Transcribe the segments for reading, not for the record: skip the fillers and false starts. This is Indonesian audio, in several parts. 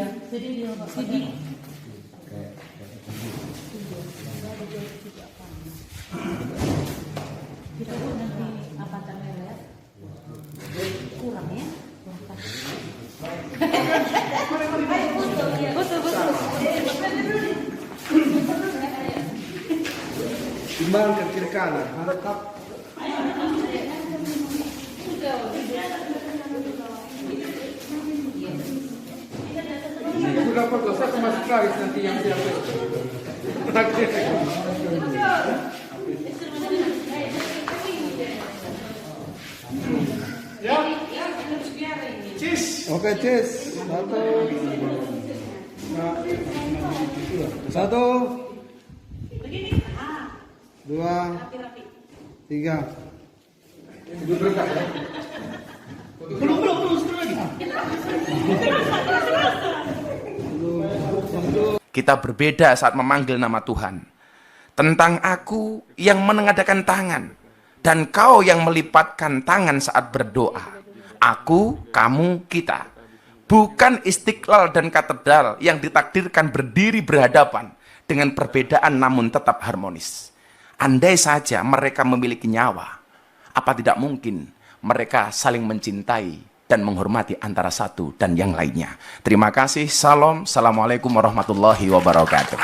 Jadi dia sini. Kita tuh nanti apa namanya kurang ya? Betul. Timbang ke kiri kanan, harap. Sudah foto, saya masuk lagi nanti yang siapa. Ya. Cheese. Oke, cheese. Satu. Dua. Tiga. Belum sekali lagi. Kita berbeda saat memanggil nama Tuhan. Tentang aku yang menengadakan tangan, dan kau yang melipatkan tangan saat berdoa. Aku, kamu, kita. Bukan istiqlal dan katedral yang ditakdirkan berdiri berhadapan dengan perbedaan namun tetap harmonis. Andai saja mereka memiliki nyawa, apa tidak mungkin mereka saling mencintai dan menghormati antara satu dan yang lainnya. Terima kasih. Salam. Assalamualaikum warahmatullahi wabarakatuh.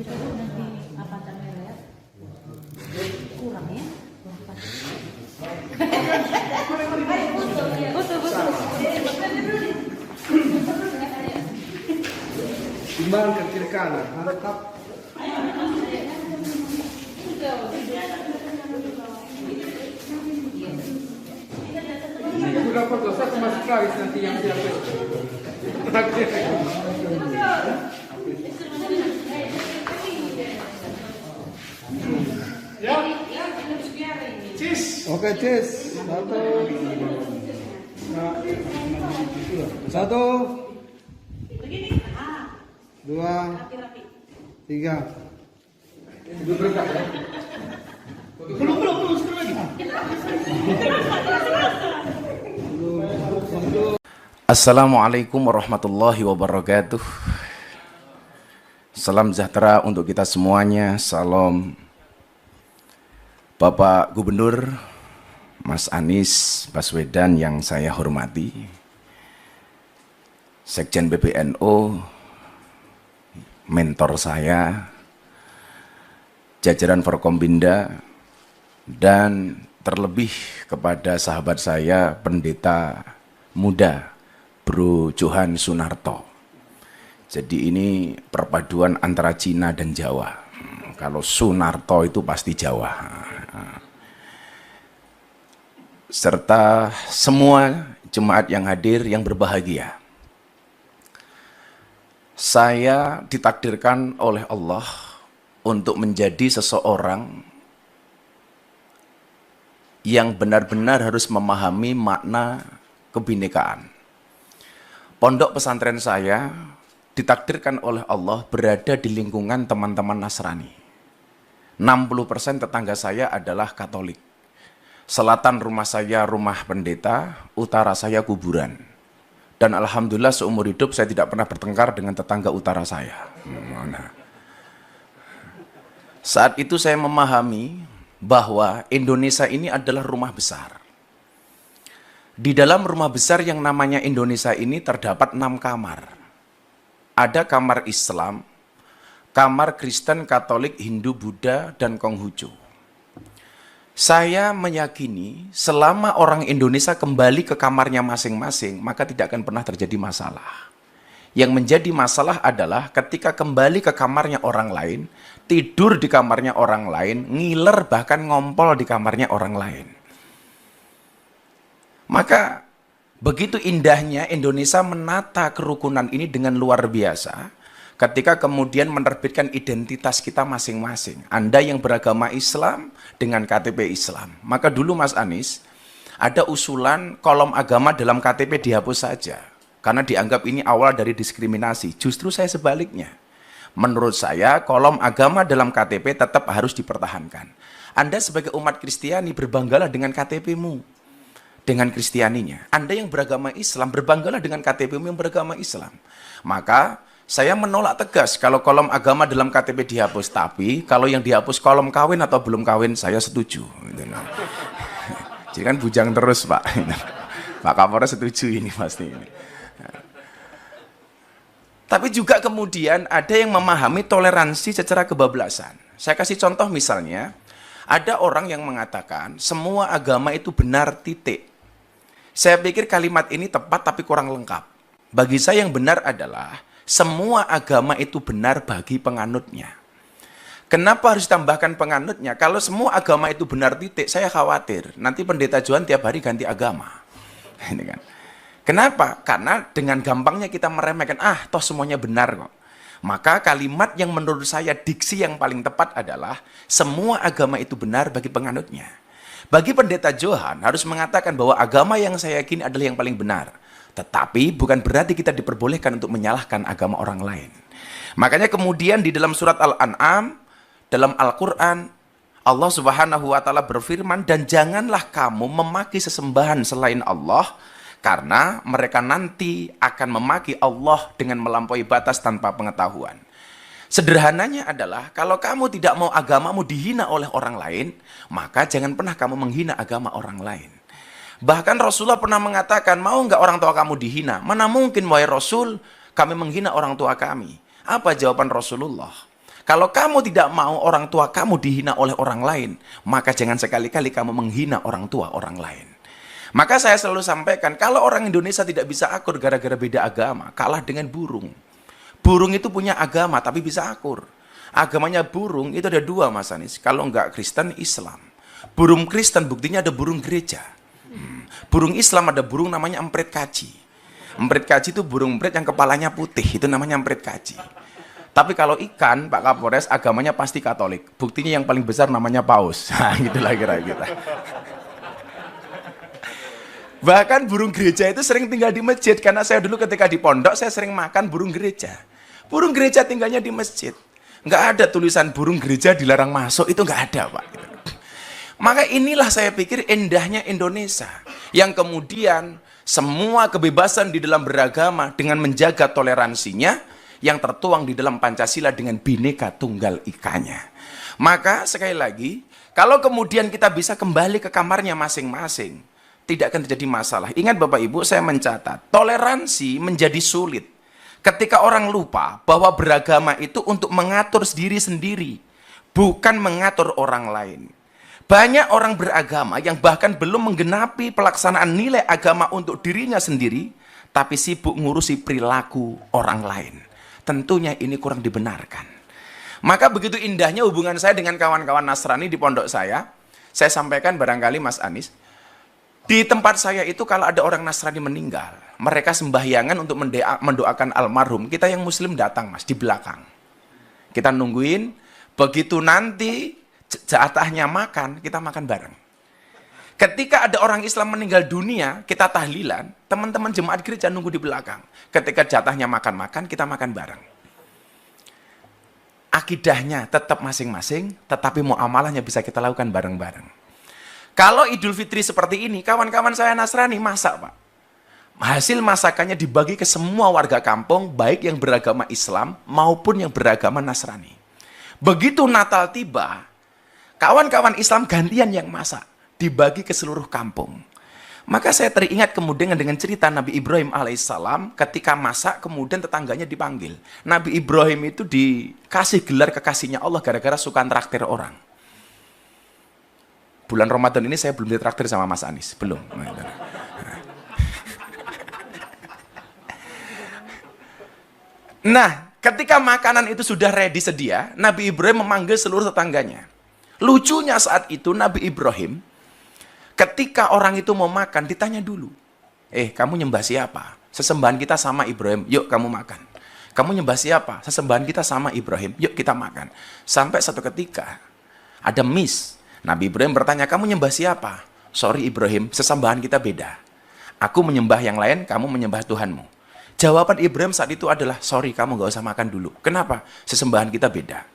Kita tuh nanti apa namanya kurang ya? Betul. Timbang ke kiri kanan, harap. Sudah foto, saya masuk lagi nanti yang siapa. Ya. Cheese. Oke, cheese. Satu. Dua. Tiga. Belum sekali lagi. Assalamualaikum warahmatullahi wabarakatuh. Salam sejahtera untuk kita semuanya. Salam Bapak Gubernur Mas Anies Baswedan yang saya hormati, Sekjen PBNU, mentor saya, jajaran Forkombinda, dan terlebih kepada sahabat saya, pendeta muda Bro Johan Sunarto. Jadi ini perpaduan antara Cina dan Jawa. Kalau Sunarto itu pasti Jawa. Serta semua jemaat yang hadir yang berbahagia. Saya ditakdirkan oleh Allah untuk menjadi seseorang yang benar-benar harus memahami makna kebinekaan. Pondok pesantren saya ditakdirkan oleh Allah berada di lingkungan teman-teman Nasrani. 60% tetangga saya adalah Katolik. Selatan rumah saya rumah pendeta, utara saya kuburan. Dan alhamdulillah seumur hidup saya tidak pernah bertengkar dengan tetangga utara saya. Saat itu saya memahami bahwa Indonesia ini adalah rumah besar. Di dalam rumah besar yang namanya Indonesia ini terdapat 6 kamar. Ada kamar Islam, kamar Kristen, Katolik, Hindu, Buddha, dan Konghucu. Saya meyakini selama orang Indonesia kembali ke kamarnya masing-masing, maka tidak akan pernah terjadi masalah. Yang menjadi masalah adalah ketika kembali ke kamarnya orang lain, tidur di kamarnya orang lain, ngiler bahkan ngompol di kamarnya orang lain. Maka begitu indahnya Indonesia menata kerukunan ini dengan luar biasa ketika kemudian menerbitkan identitas kita masing-masing. Anda yang beragama Islam dengan KTP Islam. Maka dulu Mas Anies, ada usulan kolom agama dalam KTP dihapus saja. Karena dianggap ini awal dari diskriminasi. Justru saya sebaliknya. Menurut saya, kolom agama dalam KTP tetap harus dipertahankan. Anda sebagai umat Kristiani berbanggalah dengan KTP-mu, dengan Kristianinya. Anda yang beragama Islam berbanggalah dengan KTP-mu yang beragama Islam. Maka saya menolak tegas kalau kolom agama dalam KTP dihapus. Tapi kalau yang dihapus kolom kawin atau belum kawin, saya setuju. Jadi kan bujang terus Pak. Pak Kapolres setuju ini pasti ini. Tapi juga kemudian ada yang memahami toleransi secara kebablasan. Saya kasih contoh misalnya, ada orang yang mengatakan semua agama itu benar titik. Saya pikir kalimat ini tepat tapi kurang lengkap. Bagi saya yang benar adalah semua agama itu benar bagi penganutnya. Kenapa harus tambahkan penganutnya? Kalau semua agama itu benar titik, saya khawatir nanti pendeta Johan tiap hari ganti agama. Ini kan. Kenapa? Karena dengan gampangnya kita meremehkan, toh semuanya benar kok. Maka kalimat yang menurut saya diksi yang paling tepat adalah semua agama itu benar bagi penganutnya. Bagi pendeta Johan harus mengatakan bahwa agama yang saya yakini adalah yang paling benar. Tetapi bukan berarti kita diperbolehkan untuk menyalahkan agama orang lain. Makanya kemudian di dalam surat Al-An'am, dalam Al-Quran, Allah Subhanahu wa Ta'ala berfirman, dan janganlah kamu memaki sesembahan selain Allah, karena mereka nanti akan memaki Allah dengan melampaui batas tanpa pengetahuan. Sederhananya adalah, kalau kamu tidak mau agamamu dihina oleh orang lain, maka jangan pernah kamu menghina agama orang lain. Bahkan Rasulullah pernah mengatakan, mau nggak orang tua kamu dihina? Mana mungkin wahai Rasul, kami menghina orang tua kami. Apa jawaban Rasulullah? Kalau kamu tidak mau orang tua kamu dihina oleh orang lain, maka jangan sekali-kali kamu menghina orang tua orang lain. Maka saya selalu sampaikan, kalau orang Indonesia tidak bisa akur gara-gara beda agama, kalah dengan burung. Burung itu punya agama, tapi bisa akur. Agamanya burung itu ada dua Mas Anies, kalau enggak Kristen, Islam. Burung Kristen buktinya ada burung gereja. Burung Islam ada burung namanya emprit kaji. Emprit kaji itu burung emprit yang kepalanya putih, itu namanya emprit kaji. Tapi kalau ikan, Pak Kapolres, agamanya pasti Katolik. Buktinya yang paling besar namanya paus. Nah, gitulah kira-kira. Bahkan burung gereja itu sering tinggal di masjid. Karena saya dulu ketika di pondok, saya sering makan burung gereja. Burung gereja tinggalnya di masjid. Nggak ada tulisan burung gereja dilarang masuk, itu nggak ada Pak. Maka inilah saya pikir indahnya Indonesia. Yang kemudian semua kebebasan di dalam beragama dengan menjaga toleransinya, yang tertuang di dalam Pancasila dengan Bhinneka Tunggal Ikanya. Maka sekali lagi, kalau kemudian kita bisa kembali ke kamarnya masing-masing, tidak akan terjadi masalah. Ingat Bapak Ibu, saya mencatat, toleransi menjadi sulit ketika orang lupa bahwa beragama itu untuk mengatur diri sendiri, bukan mengatur orang lain. Banyak orang beragama yang bahkan belum menggenapi pelaksanaan nilai agama untuk dirinya sendiri, tapi sibuk ngurusi perilaku orang lain. Tentunya ini kurang dibenarkan. Maka begitu indahnya hubungan saya dengan kawan-kawan Nasrani di pondok saya sampaikan barangkali Mas Anies, di tempat saya itu kalau ada orang Nasrani meninggal, mereka sembahyangan untuk mendoakan almarhum. Kita yang Muslim datang Mas, di belakang. Kita nungguin, begitu nanti jatahnya makan, kita makan bareng. Ketika ada orang Islam meninggal dunia, kita tahlilan, teman-teman jemaat gereja nunggu di belakang. Ketika jatahnya makan-makan, kita makan bareng. Akidahnya tetap masing-masing, tetapi muamalahnya bisa kita lakukan bareng-bareng. Kalau Idul Fitri seperti ini, kawan-kawan saya Nasrani masak Pak. Hasil masakannya dibagi ke semua warga kampung, baik yang beragama Islam maupun yang beragama Nasrani. Begitu Natal tiba, kawan-kawan Islam gantian yang masak, dibagi ke seluruh kampung. Maka saya teringat kemudian dengan cerita Nabi Ibrahim alaihissalam ketika masak kemudian tetangganya dipanggil. Nabi Ibrahim itu dikasih gelar kekasihnya Allah gara-gara suka traktir orang. Bulan Ramadan ini saya belum ditraktir sama Mas Anies, belum. Nah, ketika makanan itu sudah ready sedia, Nabi Ibrahim memanggil seluruh tetangganya. Lucunya saat itu Nabi Ibrahim, ketika orang itu mau makan, ditanya dulu. Kamu nyembah siapa? Sesembahan kita sama Ibrahim, yuk kamu makan. Kamu nyembah siapa? Sesembahan kita sama Ibrahim, yuk kita makan. Sampai satu ketika, ada miss. Nabi Ibrahim bertanya, kamu nyembah siapa? Sorry Ibrahim, sesembahan kita beda. Aku menyembah yang lain, kamu menyembah Tuhanmu. Jawaban Ibrahim saat itu adalah, sorry kamu gak usah makan dulu. Kenapa? Sesembahan kita beda.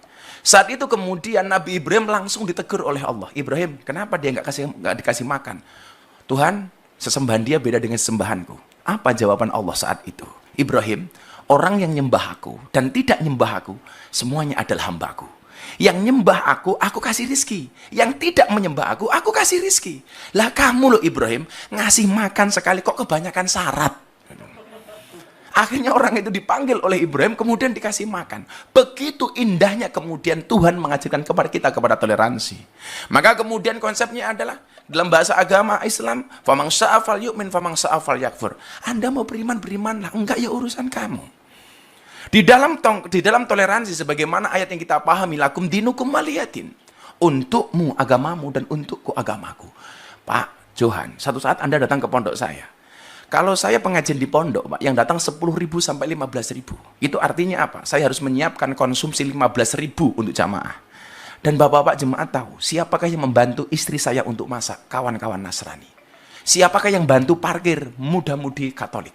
Saat itu kemudian Nabi Ibrahim langsung ditegur oleh Allah. Ibrahim, kenapa dia gak dikasih makan? Tuhan, sesembahan dia beda dengan sesembahanku. Apa jawaban Allah saat itu? Ibrahim, orang yang nyembah aku dan tidak nyembah aku, semuanya adalah hambaku. Yang nyembah aku kasih rizki. Yang tidak menyembah aku kasih rizki. Lah kamu loh Ibrahim, ngasih makan sekali kok kebanyakan syarat. Akhirnya orang itu dipanggil oleh Ibrahim, kemudian dikasih makan. Begitu indahnya kemudian Tuhan mengajarkan kepada kita kepada toleransi. Maka kemudian konsepnya adalah, dalam bahasa agama Islam, famang sya'afal yu'min, famang sya'afal yakfur. Anda mau beriman, berimanlah. Enggak ya urusan kamu. Di dalam toleransi, sebagaimana ayat yang kita pahami, lakum dinukum waliyatin. Untukmu agamamu dan untukku agamaku. Pak Johan, satu saat Anda datang ke pondok saya. Kalau saya pengajian di pondok, Pak, yang datang 10.000 sampai 15.000. Itu artinya apa? Saya harus menyiapkan konsumsi 15.000 untuk jamaah. Dan bapak-bapak jemaat tahu, siapakah yang membantu istri saya untuk masak? Kawan-kawan Nasrani. Siapakah yang bantu parkir? Muda-mudi Katolik.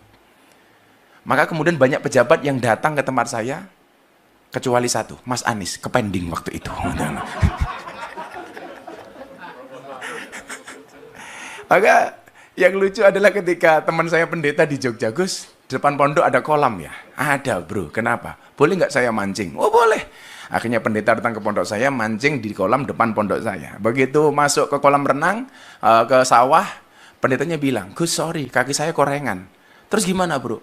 Maka kemudian banyak pejabat yang datang ke tempat saya, kecuali satu, Mas Anies, kepending waktu itu. Maka yang lucu adalah ketika teman saya pendeta di Jogja, Gus, depan pondok ada kolam ya? Ada bro, kenapa? Boleh nggak saya mancing? Oh boleh. Akhirnya pendeta datang ke pondok saya, mancing di kolam depan pondok saya. Begitu masuk ke kolam renang, ke sawah, pendetanya bilang, Gus sorry, kaki saya korengan. Terus gimana bro?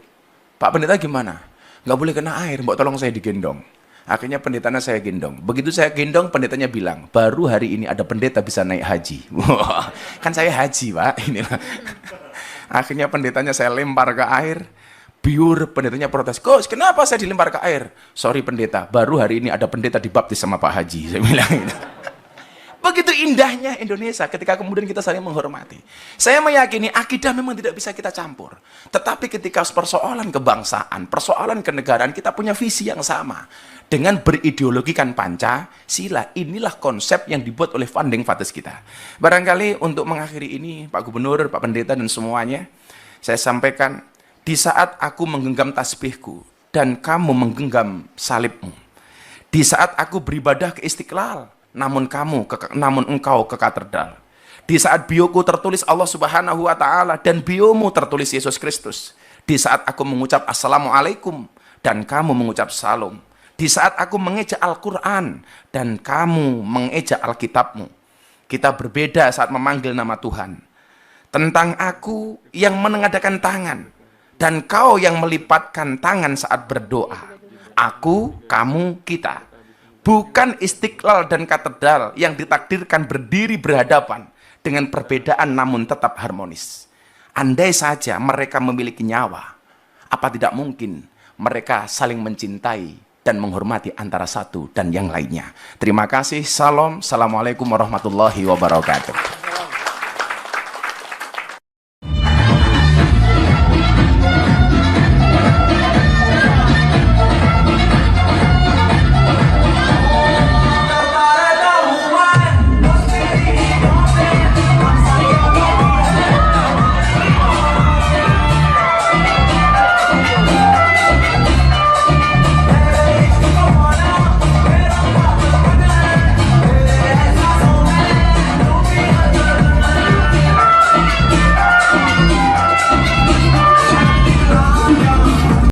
Pak pendeta gimana? Nggak boleh kena air, mbok tolong saya digendong. Akhirnya pendetanya saya gendong. Begitu saya gendong, pendetanya bilang, baru hari ini ada pendeta bisa naik haji. Wah, kan saya haji, Pak. Inilah. Akhirnya pendetanya saya lempar ke air. Biur, pendetanya protes. Gus, kenapa saya dilempar ke air? Sorry pendeta, baru hari ini ada pendeta dibaptis sama Pak Haji. Saya bilang gitu. Begitu indahnya Indonesia ketika kemudian kita saling menghormati. Saya meyakini akidah memang tidak bisa kita campur. Tetapi ketika persoalan kebangsaan, persoalan kenegaraan, kita punya visi yang sama. Dengan berideologikan Pancasila, inilah konsep yang dibuat oleh founding fathers kita. Barangkali untuk mengakhiri ini, Pak Gubernur, Pak Pendeta, dan semuanya, saya sampaikan, di saat aku menggenggam tasbihku, dan kamu menggenggam salibmu, di saat aku beribadah ke Istiqlal, namun engkau ke katedral. Di saat bioku tertulis Allah Subhanahu wa taala dan biomu tertulis Yesus Kristus. Di saat aku mengucap assalamualaikum dan kamu mengucap salam. Di saat aku mengejak Al-Qur'an dan kamu mengejak Alkitabmu. Kita berbeda saat memanggil nama Tuhan. Tentang aku yang menengadakan tangan dan kau yang melipatkan tangan saat berdoa. Aku, kamu, kita. Bukan Istiqlal dan katedral yang ditakdirkan berdiri berhadapan dengan perbedaan namun tetap harmonis. Andai saja mereka memiliki nyawa, apa tidak mungkin mereka saling mencintai dan menghormati antara satu dan yang lainnya. Terima kasih. Salam. Assalamualaikum warahmatullahi wabarakatuh.